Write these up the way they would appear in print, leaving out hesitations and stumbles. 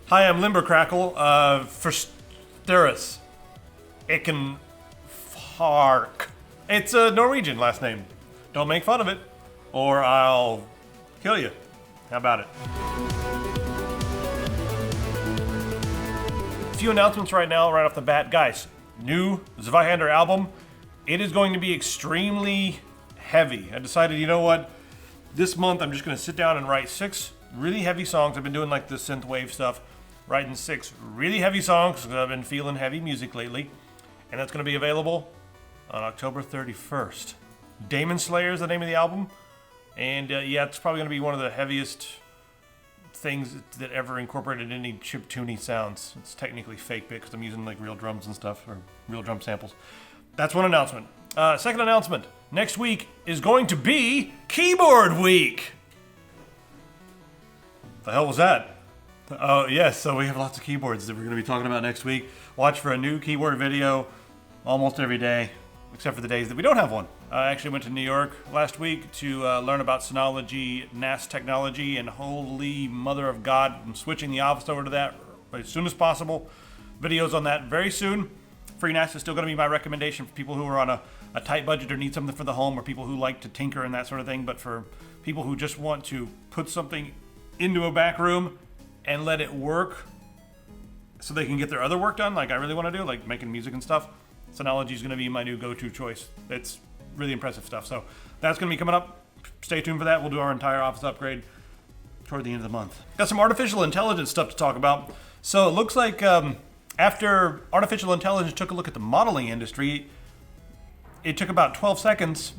Hi, I'm Limbercrackle. Forsterus. Icken Fark. It's a Norwegian last name. Don't make fun of it, or I'll kill you. How about it? A few announcements right now, right off the bat. Guys, new Zweihander album. It is going to be extremely heavy. I decided, you know what? This month I'm just going to sit down and write 6 really heavy songs. I've been doing like the synthwave stuff, writing 6 really heavy songs because I've been feeling heavy music lately. And that's going to be available on October 31st. Demon Slayer is the name of the album. And yeah, it's probably going to be one of the heaviest things that ever incorporated any chiptune sounds. It's technically fake bit because I'm using like real drums and stuff, or real drum samples. That's one announcement. Second announcement. Next week is going to be Keyboard Week. The hell was that? Oh, yes, so we have lots of keyboards that we're going to be talking about next week. Watch for a new keyboard video almost every day, except for the days that we don't have one. I actually went to New York last week to learn about Synology NAS technology, and holy mother of God, I'm switching the office over to that as soon as possible. Videos on that very soon. Free NAS is still going to be my recommendation for people who are on a tight budget or need something for the home, or people who like to tinker and that sort of thing. But for people who just want to put something into a back room and let it work so they can get their other work done, like I really want to do, like making music and stuff, Synology is going to be my new go-to choice. It's really impressive stuff. So that's going to be coming up. Stay tuned for that. We'll do our entire office upgrade toward the end of the month. Got some artificial intelligence stuff to talk about. So it looks like after artificial intelligence took a look at the modeling industry, it took about 12 seconds,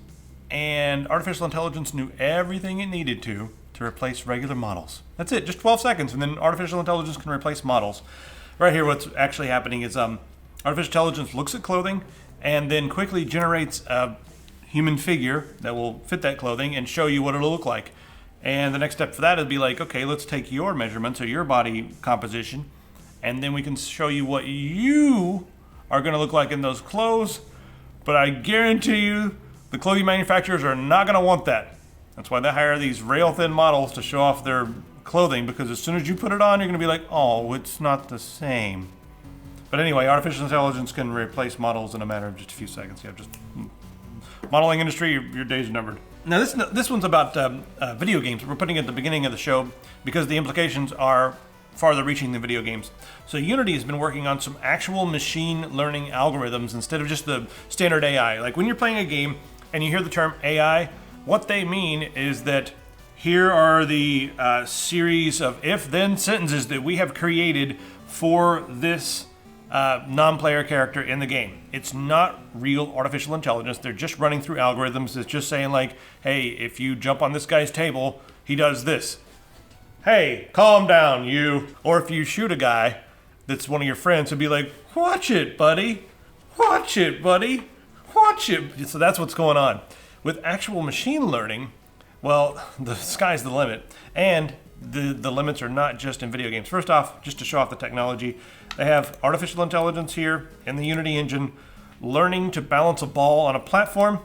and artificial intelligence knew everything it needed to replace regular models. That's it, just 12 seconds, and then artificial intelligence can replace models. Right here, what's actually happening is artificial intelligence looks at clothing and then quickly generates a human figure that will fit that clothing and show you what it'll look like. And the next step for that is be like, okay, let's take your measurements or your body composition, and then we can show you what you are going to look like in those clothes. But I guarantee you, the clothing manufacturers are not going to want that. That's why they hire these rail-thin models to show off their clothing, because as soon as you put it on, you're going to be like, oh, it's not the same. But anyway, artificial intelligence can replace models in a matter of just a few seconds. Yeah, just modeling industry, your days are numbered. Now this one's about video games. We're putting it at the beginning of the show because the implications are farther reaching than video games. So Unity has been working on some actual machine learning algorithms instead of just the standard AI. Like when you're playing a game and you hear the term AI, what they mean is that here are the series of if-then sentences that we have created for this non-player character in the game. It's not real artificial intelligence. They're just running through algorithms. It's just saying like, hey, if you jump on this guy's table, he does this. Hey, calm down, you. Or if you shoot a guy that's one of your friends, he'll be like, watch it, buddy. Watch it, buddy. Watch it. So that's what's going on. With actual machine learning, well, the sky's the limit. And the limits are not just in video games. First off, just to show off the technology, they have artificial intelligence here in the Unity engine learning to balance a ball on a platform.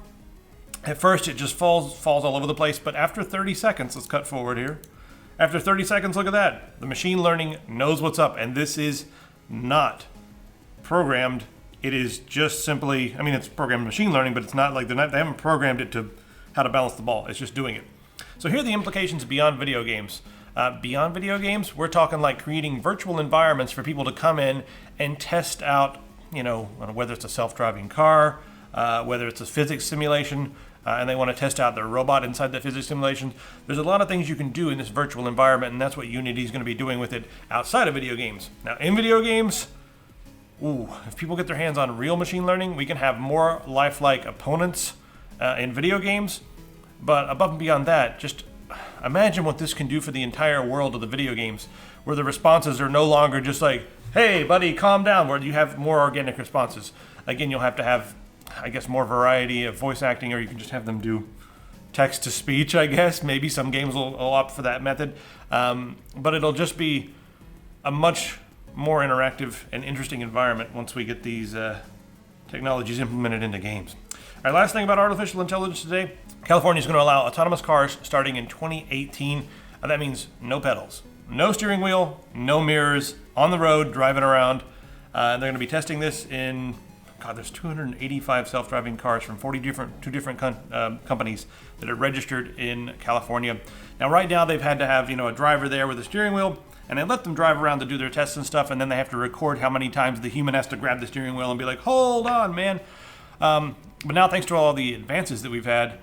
At first, it just falls all over the place, but after 30 seconds, let's cut forward here. After 30 seconds, look at that. The machine learning knows what's up, and this is not programmed. It is just simply, I mean, it's programmed machine learning, but it's not like they haven't programmed it to how to balance the ball. It's just doing it. So here are the implications beyond video games. Beyond video games, we're talking like creating virtual environments for people to come in and test out, you know, whether it's a self-driving car, whether it's a physics simulation, and they want to test out their robot inside the physics simulation. There's a lot of things you can do in this virtual environment, and that's what Unity is going to be doing with it outside of video games. Now, in video games, if people get their hands on real machine learning, we can have more lifelike opponents in video games. But above and beyond that, just imagine what this can do for the entire world of the video games, where the responses are no longer just like, hey, buddy, calm down, where you have more organic responses. Again, you'll have to have, I guess, more variety of voice acting, or you can just have them do text-to-speech, I guess. Maybe some games will opt for that method. But it'll just be a much more interactive and interesting environment once we get these technologies implemented into games. All right, last thing about artificial intelligence today. California is going to allow autonomous cars starting in 2018. That means no pedals. no steering wheel, no mirrors, on the road, driving around. They're going to be testing this in, God, there's 285 self-driving cars from two different companies that are registered in California. Now, right now, they've had to have, a driver there with a steering wheel, and they let them drive around to do their tests and stuff, and then they have to record how many times the human has to grab the steering wheel and be like, hold on, man. But now, thanks to all the advances that we've had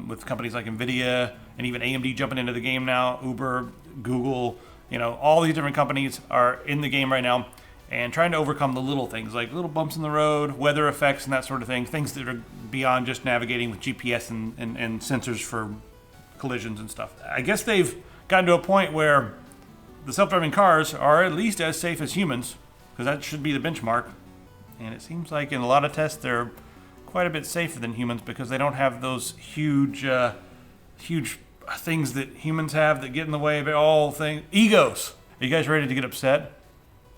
with companies like NVIDIA and even AMD jumping into the game now, Uber, Google, all these different companies are in the game right now and trying to overcome the little things like little bumps in the road, weather effects, and that sort of thing, things that are beyond just navigating with GPS and sensors for collisions and stuff. I guess they've gotten to a point where the self-driving cars are at least as safe as humans, because that should be the benchmark. And it seems like in a lot of tests they're quite a bit safer than humans because they don't have those huge things that humans have that get in the way of all things. Egos. Are you guys ready to get upset?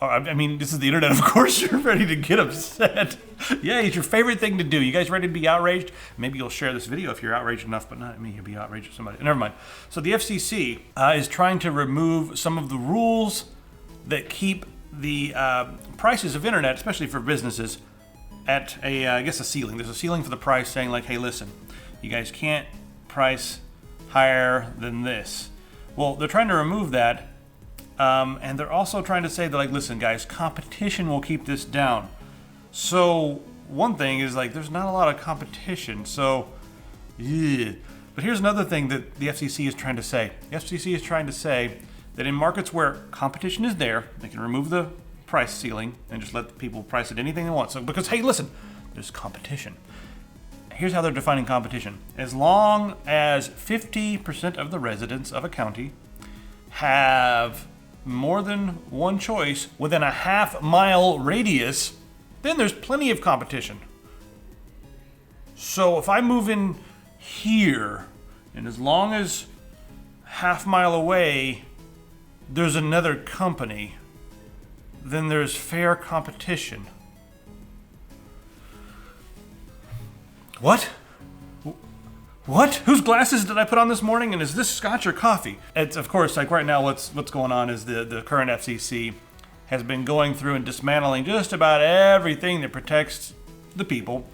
I mean, this is the internet. Of course you're ready to get upset. Yeah, it's your favorite thing to do. You guys ready to be outraged? Maybe you'll share this video if you're outraged enough, but not me. You'll be outraged with somebody. Never mind. So the FCC is trying to remove some of the rules that keep the prices of internet, especially for businesses, at a ceiling. There's a ceiling for the price saying like, hey, listen, you guys can't price higher than this. Well, they're trying to remove that. And they're also trying to say that, like, listen, guys, competition will keep this down. So one thing is, like, there's not a lot of competition. So, yeah. But here's another thing that the FCC is trying to say. The FCC is trying to say that in markets where competition is there, they can remove the price ceiling and just let people price at anything they want. So, because, hey, listen, there's competition. Here's how they're defining competition. As long as 50% of the residents of a county have more than one choice within a half-mile radius, then there's plenty of competition. So if I move in here, and as long as half-mile away there's another company, then there's fair competition. What? What? Whose glasses did I put on this morning? And is this scotch or coffee? It's, of course, like right now, what's going on is the current FCC has been going through and dismantling just about everything that protects the people,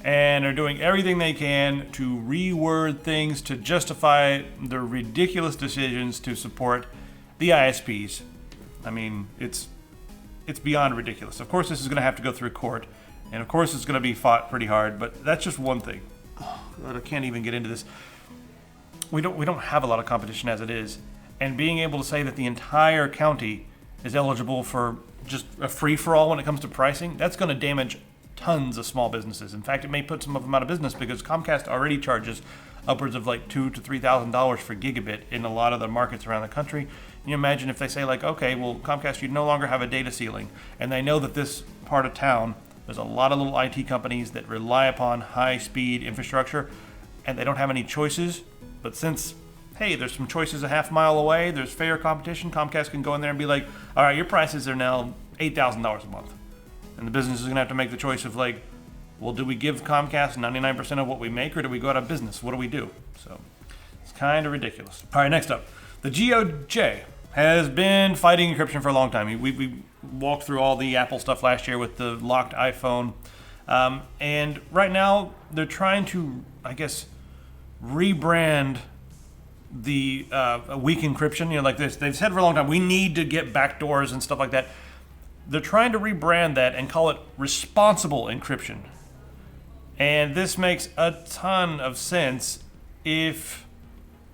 and are doing everything they can to reword things to justify their ridiculous decisions to support the ISPs. I mean, it's beyond ridiculous. Of course, this is going to have to go through court, and of course, it's going to be fought pretty hard, but that's just one thing. Oh, God, I can't even get into this. We don't have a lot of competition as it is, and being able to say that the entire county is eligible for just a free-for-all when it comes to pricing, that's going to damage tons of small businesses. In fact, it may put some of them out of business because Comcast already charges upwards of like $2,000 to $3,000 for gigabit in a lot of the markets around the country. Can you imagine if they say like, okay, well, Comcast, you no longer have a data ceiling, and they know that this part of town, there's a lot of little IT companies that rely upon high-speed infrastructure, and they don't have any choices. But since, hey, there's some choices a half mile away, there's fair competition, Comcast can go in there and be like, all right, your prices are now $8,000 a month. And the business is going to have to make the choice of like, well, do we give Comcast 99% of what we make, or do we go out of business? What do we do? So it's kind of ridiculous. All right, next up. The DOJ has been fighting encryption for a long time. We walked through all the Apple stuff last year with the locked iPhone. And right now, they're trying to, I guess, rebrand the weak encryption. You know, like this, they've said for a long time, we need to get backdoors and stuff like that. They're trying to rebrand that and call it responsible encryption. And this makes a ton of sense if,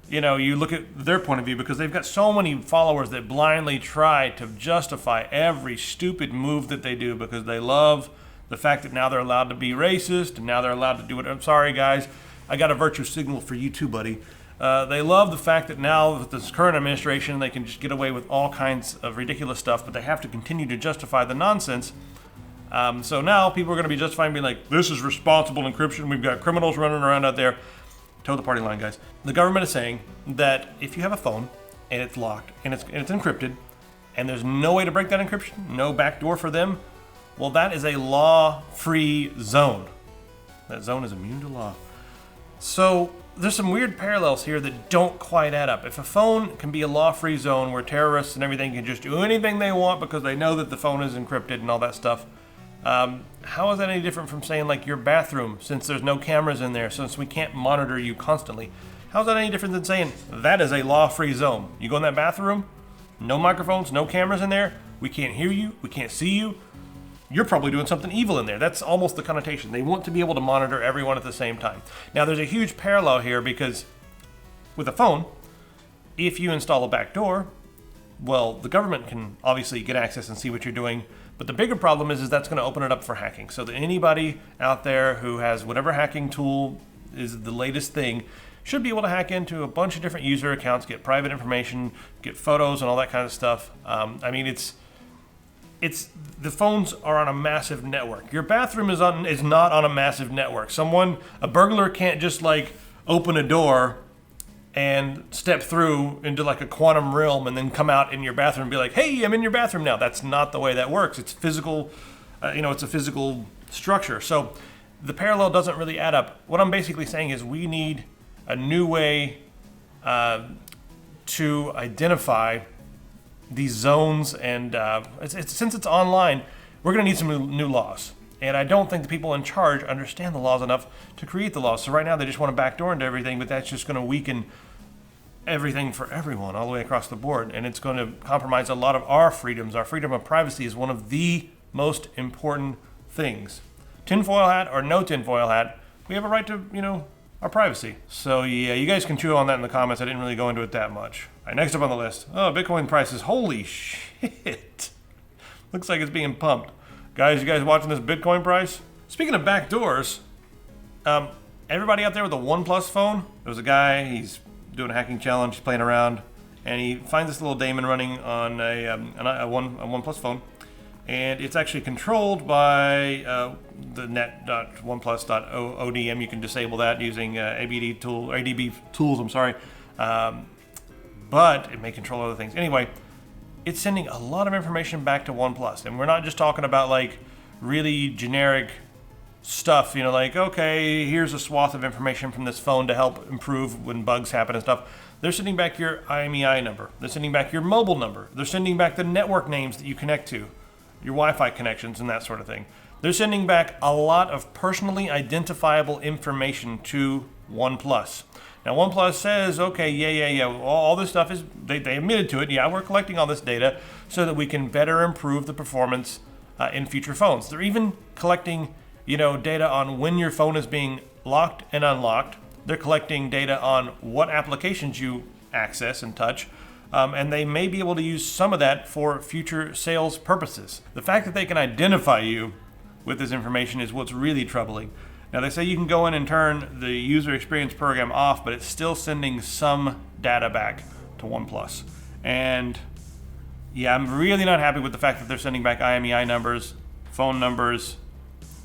you know, you look at their point of view, because they've got so many followers that blindly try to justify every stupid move that they do because they love the fact that now they're allowed to be racist and now they're allowed to do it. I'm sorry, guys. I got a virtue signal for you too, buddy. They love the fact that now with this current administration, they can just get away with all kinds of ridiculous stuff, but they have to continue to justify the nonsense. So now people are going to be justifying being like, this is responsible encryption. We've got criminals running around out there. Toe the party line, guys. The government is saying that if you have a phone and it's locked and it's encrypted and there's no way to break that encryption, no backdoor for them, well, that is a law-free zone. That zone is immune to law. So there's some weird parallels here that don't quite add up. If a phone can be a law-free zone where terrorists and everything can just do anything they want because they know that the phone is encrypted and all that stuff, how is that any different from saying like your bathroom, since there's no cameras in there, since we can't monitor you constantly? How's that any different than saying that is a law-free zone? You go in that bathroom, no microphones, no cameras in there, we can't hear you, we can't see you, you're probably doing something evil in there. That's almost the connotation. They want to be able to monitor everyone at the same time. Now, there's a huge parallel here because with a phone, if you install a backdoor, well, the government can obviously get access and see what you're doing. But the bigger problem is that's going to open it up for hacking. So that anybody out there who has whatever hacking tool is the latest thing should be able to hack into a bunch of different user accounts, get private information, get photos and all that kind of stuff. I mean, it's the phones are on a massive network. Your bathroom is not on a massive network. A burglar can't just like open a door and step through into like a quantum realm and then come out in your bathroom and be like, hey, I'm in your bathroom now. That's not the way that works. It's physical, it's a physical structure. So the parallel doesn't really add up. What I'm basically saying is we need a new way to identify these zones, and since it's online, we're going to need some new laws. And I don't think the people in charge understand the laws enough to create the laws. So right now they just want to backdoor into everything, but that's just going to weaken everything for everyone all the way across the board. And it's going to compromise a lot of our freedoms. Our freedom of privacy is one of the most important things. Tinfoil hat or no tinfoil hat, we have a right to, our privacy. So yeah, you guys can chew on that in the comments. I didn't really go into it that much. All right, next up on the list. Oh, Bitcoin prices. Holy shit. Looks like it's being pumped. Guys, you guys watching this Bitcoin price? Speaking of backdoors, everybody out there with a OnePlus phone, there was a guy, he's doing a hacking challenge, he's playing around, and he finds this little daemon running on a OnePlus phone, and it's actually controlled by the net.oneplus.odm. You can disable that using ADB tools, but it may control other things. Anyway, it's sending a lot of information back to OnePlus. And we're not just talking about like really generic stuff, like, okay, here's a swath of information from this phone to help improve when bugs happen and stuff. They're sending back your IMEI number. They're sending back your mobile number. They're sending back the network names that you connect to, your Wi-Fi connections and that sort of thing. They're sending back a lot of personally identifiable information to OnePlus. Now, OnePlus says, okay, yeah, all this stuff is, they admitted to it. Yeah, we're collecting all this data so that we can better improve the performance in future phones. They're even collecting, data on when your phone is being locked and unlocked. They're collecting data on what applications you access and touch. And they may be able to use some of that for future sales purposes. The fact that they can identify you with this information is what's really troubling. Now, they say you can go in and turn the user experience program off, but it's still sending some data back to OnePlus. And yeah, I'm really not happy with the fact that they're sending back IMEI numbers, phone numbers,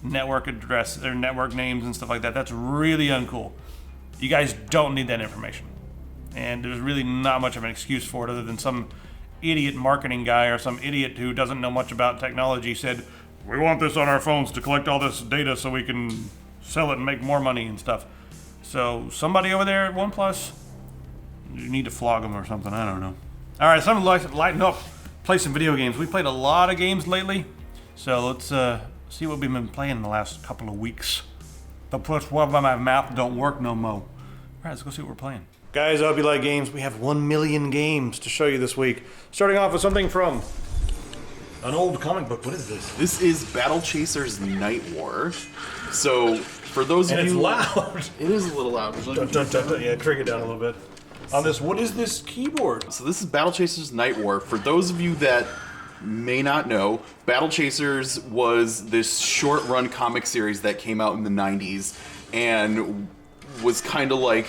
network address, or network names and stuff like that. That's really uncool. You guys don't need that information. And there's really not much of an excuse for it other than some idiot marketing guy or some idiot who doesn't know much about technology said, we want this on our phones to collect all this data so we can sell it and make more money and stuff. So somebody over there at OnePlus, you need to flog them or something. I don't know. All right, something to lighten up. Play some video games. We played a lot of games lately. So let's see what we've been playing in the last couple of weeks. The plus one by my mouth don't work no more. All right, let's go see what we're playing. Guys, I hope you like games. We have 1 million games to show you this week. Starting off with something from an old comic book. What is this? This is Battle Chasers Night War. So, for those of you... And it's loud. It is a little loud. Yeah, crank it down a little bit. On this, what is this keyboard? So this is Battle Chasers Night War. For those of you that may not know, Battle Chasers was this short-run comic series that came out in the 90s and was kind of like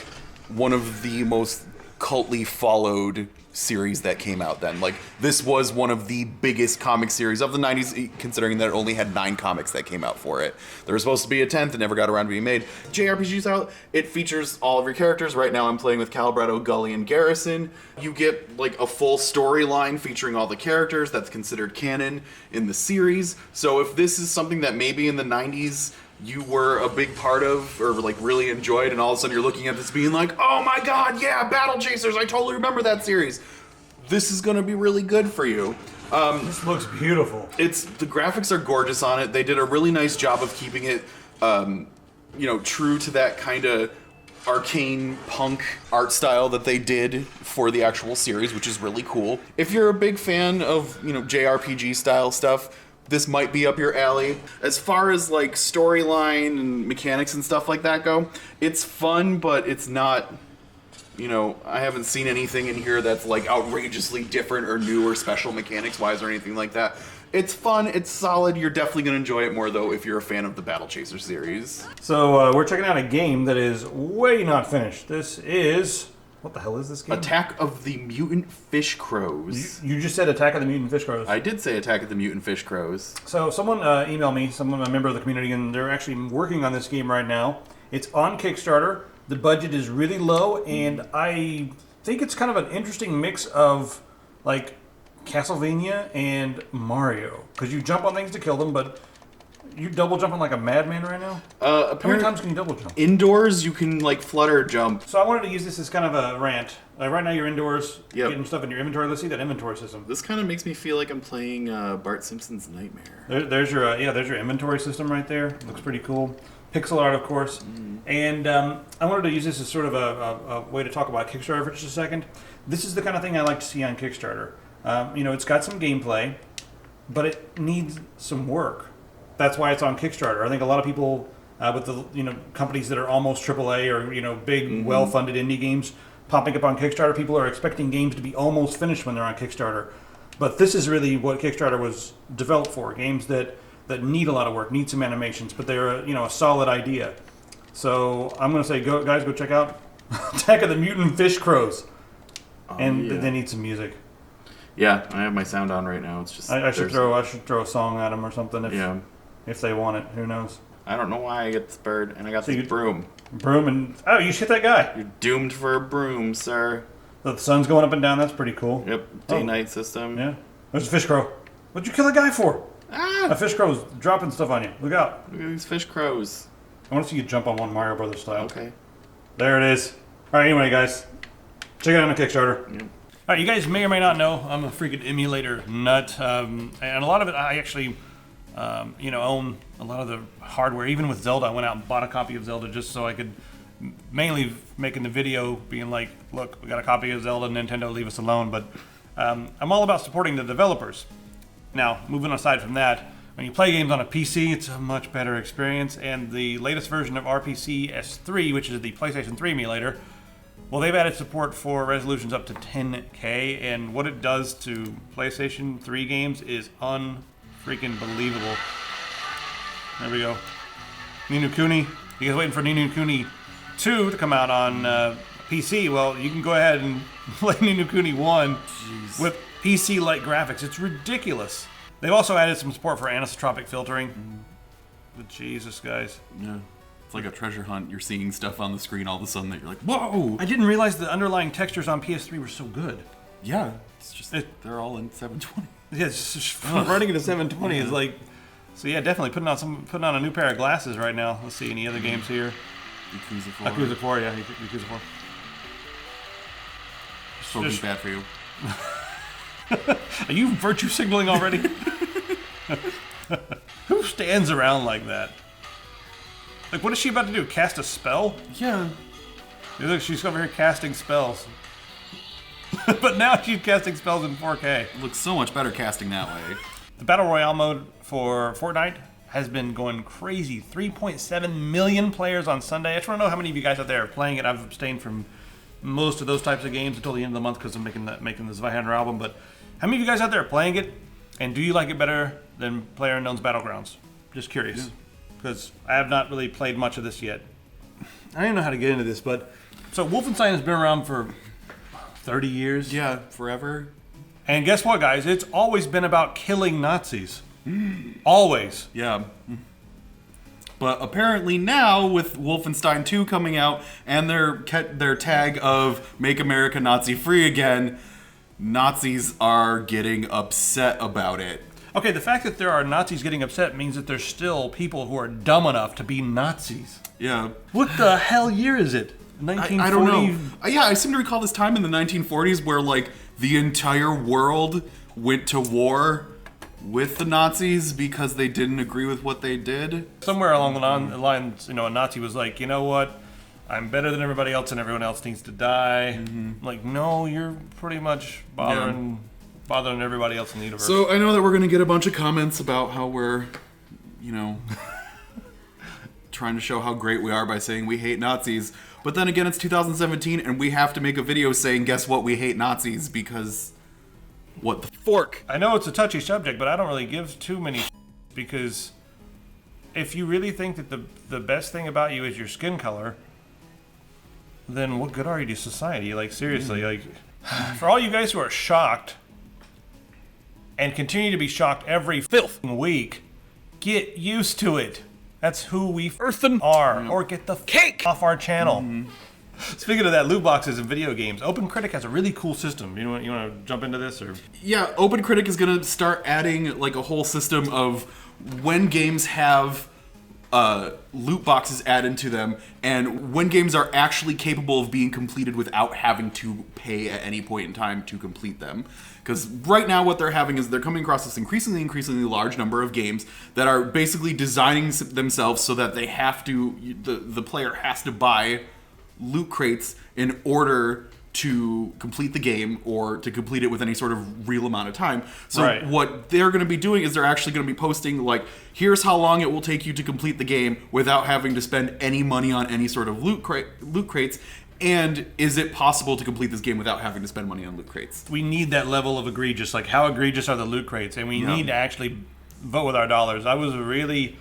one of the most cultly followed series that came out then. Like, this was one of the biggest comic series of the 90s, considering that it only had 9 comics that came out for it. There was supposed to be a 10th, it never got around to being made. JRPG style, it features all of your characters. Right now I'm playing with Calibrato, Gully, and Garrison. You get like a full storyline featuring all the characters that's considered canon in the series. So if this is something that maybe in the 90s you were a big part of or like really enjoyed, and all of a sudden you're looking at this being like, oh my god, yeah, Battle Chasers, I totally remember that series. This is going to be really good for you. This looks beautiful. The graphics are gorgeous on it. They did a really nice job of keeping it, true to that kind of arcane punk art style that they did for the actual series, which is really cool. If you're a big fan of, JRPG style stuff, this might be up your alley. As far as like storyline and mechanics and stuff like that go, it's fun, but it's not, I haven't seen anything in here that's like outrageously different or new or special mechanics wise or anything like that. It's fun, it's solid. You're definitely going to enjoy it more though if you're a fan of the Battle Chaser series. So we're checking out a game that is way not finished. This is... What the hell is this game? Attack of the Mutant Fish Crows. You just said Attack of the Mutant Fish Crows. I did say Attack of the Mutant Fish Crows. So someone emailed me, a member of the community, and they're actually working on this game right now. It's on Kickstarter. The budget is really low, and I think it's kind of an interesting mix of like Castlevania and Mario. Because you jump on things to kill them, but you double jumping like a madman right now? How many times can you double jump? Indoors, you can like flutter jump. So I wanted to use this as kind of a rant. Right now you're indoors, getting stuff in your inventory. Let's see that inventory system. This kind of makes me feel like I'm playing Bart Simpson's Nightmare. There's your inventory system right there. Looks pretty cool. Pixel art, of course. And I wanted to use this as sort of a way to talk about Kickstarter for just a second. This is the kind of thing I like to see on Kickstarter. It's got some gameplay, but it needs some work. That's why it's on Kickstarter. I think a lot of people with the companies that are almost AAA or big well-funded indie games popping up on Kickstarter, people are expecting games to be almost finished when they're on Kickstarter. But this is really what Kickstarter was developed for: games that need a lot of work, need some animations, but they're a solid idea. So I'm going to say, go check out Attack of the Mutant Fish Crows, they need some music. Yeah, I have my sound on right now. It's just I should throw a song at them or something if they want it. Who knows? I don't know why I get this bird and I got this broom. Broom and you hit that guy. You're doomed for a broom, sir. So the sun's going up and down. That's pretty cool. Yep, day-night system. Yeah. There's a fish crow. What'd you kill a guy for? Ah! A fish crow's dropping stuff on you. Look out. Look at these fish crows. I want to see you jump on one Mario Brothers style. Okay. There it is. All right, anyway, guys. Check it out on Kickstarter. Yep. All right, you guys may or may not know I'm a freaking emulator nut. And a lot of it, I actually, own a lot of the hardware. Even with Zelda, I went out and bought a copy of Zelda just so I could, mainly making the video being like, look, we got a copy of Zelda, Nintendo, leave us alone. But I'm all about supporting the developers. Now, moving aside from that, when you play games on a PC, it's a much better experience. And the latest version of RPC S3, which is the PlayStation 3 emulator, well, they've added support for resolutions up to 10K, and what it does to PlayStation 3 games is unfreaking believable. There we go. Ni no Kuni. You guys waiting for Ni no Kuni 2 to come out on PC? Well, you can go ahead and play Ni no Kuni 1 with PC-like graphics. It's ridiculous. They've also added some support for anisotropic filtering. But Jesus, guys. Yeah. It's like a treasure hunt. You're seeing stuff on the screen all of a sudden that you're like, whoa! I didn't realize the underlying textures on PS3 were so good. Yeah, it's just they're all in 720. Yeah, it's just running into 720 is like. So yeah, definitely putting on a new pair of glasses right now. Let's see any other games here. Yakuza 4, yeah, Yakuza 4. Smoking bad for you. Are you virtue signaling already? Who stands around like that? Like, what is she about to do? Cast a spell? Yeah. Look, she's over here casting spells. But now she's casting spells in 4K. It looks so much better casting that way. The Battle Royale mode for Fortnite has been going crazy. 3.7 million players on Sunday. I just want to know how many of you guys out there are playing it. I've abstained from most of those types of games until the end of the month because I'm making this Zweihander album. But how many of you guys out there are playing it? And do you like it better than PlayerUnknown's Battlegrounds? Just curious. Because I have not really played much of this yet. I don't even know how to get into this, but... So Wolfenstein has been around for 30 years. Yeah, forever. And guess what, guys? It's always been about killing Nazis. Always. Yeah. But apparently now, with Wolfenstein 2 coming out, and their tag of Make America Nazi Free Again, Nazis are getting upset about it. Okay, the fact that there are Nazis getting upset means that there's still people who are dumb enough to be Nazis. Yeah. What the hell year is it? 1940? I don't know. Yeah, I seem to recall this time in the 1940s where, like, the entire world went to war with the Nazis because they didn't agree with what they did. Somewhere along the lines, you know, a Nazi was like, you know what? I'm better than everybody else and everyone else needs to die. Like, no, you're pretty much bothering everybody else in the universe. So I know that we're going to get a bunch of comments about how we're, you know, trying to show how great we are by saying we hate Nazis. But then again, it's 2017 and we have to make a video saying, guess what, we hate Nazis because... What the fork? I know it's a touchy subject, but I don't really give too many because if you really think that the best thing about you is your skin color, then what good are you to society? Like, seriously, like, for all you guys who are shocked and continue to be shocked every filthy week, get used to it. That's who we earthen are. Or get the cake off our channel. Speaking of that, loot boxes in video games, OpenCritic has a really cool system. You want to jump into this? Or yeah, OpenCritic is going to start adding like a whole system of when games have loot boxes added to them, and when games are actually capable of being completed without having to pay at any point in time to complete them. Because right now what they're having is they're coming across this increasingly large number of games that are basically designing themselves so that they have to, the player has to buy loot crates in order to complete the game or to complete it with any sort of real amount of time. So what they're going to be doing is they're actually going to be posting like, here's how long it will take you to complete the game without having to spend any money on any sort of loot crates. And is it possible to complete this game without having to spend money on loot crates? We need that level of egregious. Like, how egregious are the loot crates? And we need to actually vote with our dollars. I was really,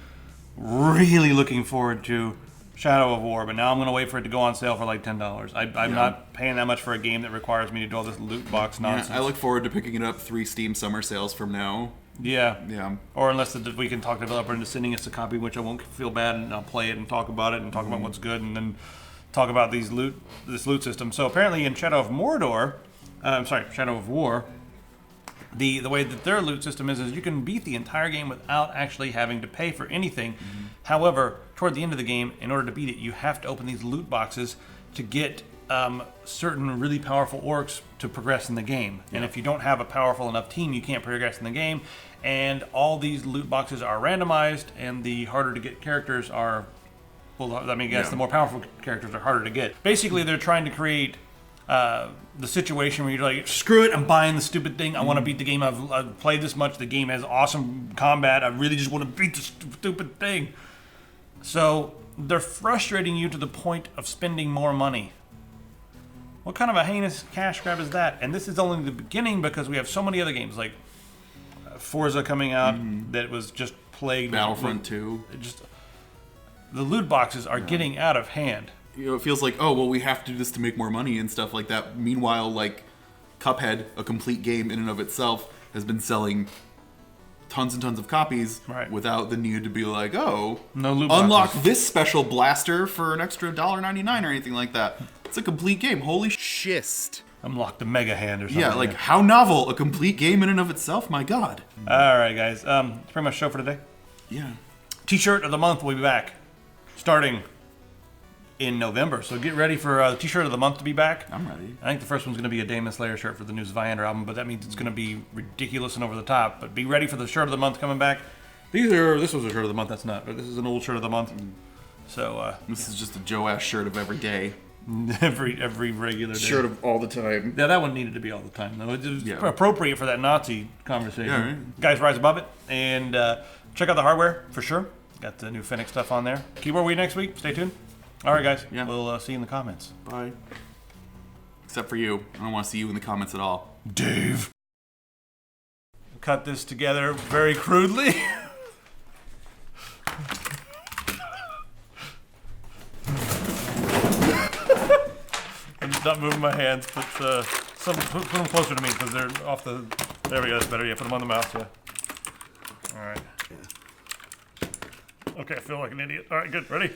really looking forward to Shadow of War, but now I'm going to wait for it to go on sale for like $10. I'm not paying that much for a game that requires me to do all this loot box nonsense. I look forward to picking it up 3 Steam summer sales from now. Yeah. Or unless we can talk the developer into sending us a copy, which I won't feel bad, and I'll play it and talk about it and talk about what's good, and then talk about this loot system. So apparently in Shadow of War, the way that their loot system is you can beat the entire game without actually having to pay for anything. However, toward the end of the game, in order to beat it, you have to open these loot boxes to get certain really powerful orcs to progress in the game. And if you don't have a powerful enough team, you can't progress in the game. And all these loot boxes are randomized, and the harder to get characters are, the more powerful characters are harder to get. Basically, they're trying to create the situation where you're like, screw it, I'm buying the stupid thing. I want to beat the game. I've played this much. The game has awesome combat. I really just want to beat the stupid thing. So they're frustrating you to the point of spending more money. What kind of a heinous cash grab is that? And this is only the beginning because we have so many other games like Forza coming out that was just plagued. Battlefront 2. The loot boxes are getting out of hand. You know, it feels like, oh, well, we have to do this to make more money and stuff like that. Meanwhile, like, Cuphead, a complete game in and of itself, has been selling tons and tons of copies without the need to be like, oh, no loot unlock boxes. this special blaster for an extra $1.99 or anything like that. It's a complete game. Holy shist. Unlock the Mega Hand or something. Yeah, like, how novel. A complete game in and of itself. My God. All right, guys. That's pretty much the show for today. Yeah. T-shirt of the month will be back starting in November. So get ready for the T-shirt of the month to be back. I'm ready. I think the first one's going to be a Damon Slayer shirt for the new Viander album, but that means it's going to be ridiculous and over the top. But be ready for the shirt of the month coming back. This was a shirt of the month. That's not. But this is an old shirt of the month. So this is just a Joe-ass shirt of every day. every regular day. Shirt of all the time. Yeah, that one needed to be all the time, though. It was appropriate for that Nazi conversation. Yeah, right. Guys, rise above it. And check out the hardware, for sure. Got the new Fennec stuff on there. Keyboard Week next week. Stay tuned. All right, guys. Yeah. We'll see you in the comments. Bye. Except for you. I don't want to see you in the comments at all. Dave. Cut this together very crudely. I'm just not moving my hands, but put them closer to me because they're off the... There we go. That's better. Yeah, put them on the mouse. Yeah. All right. Okay, I feel like an idiot. All right, good. Ready?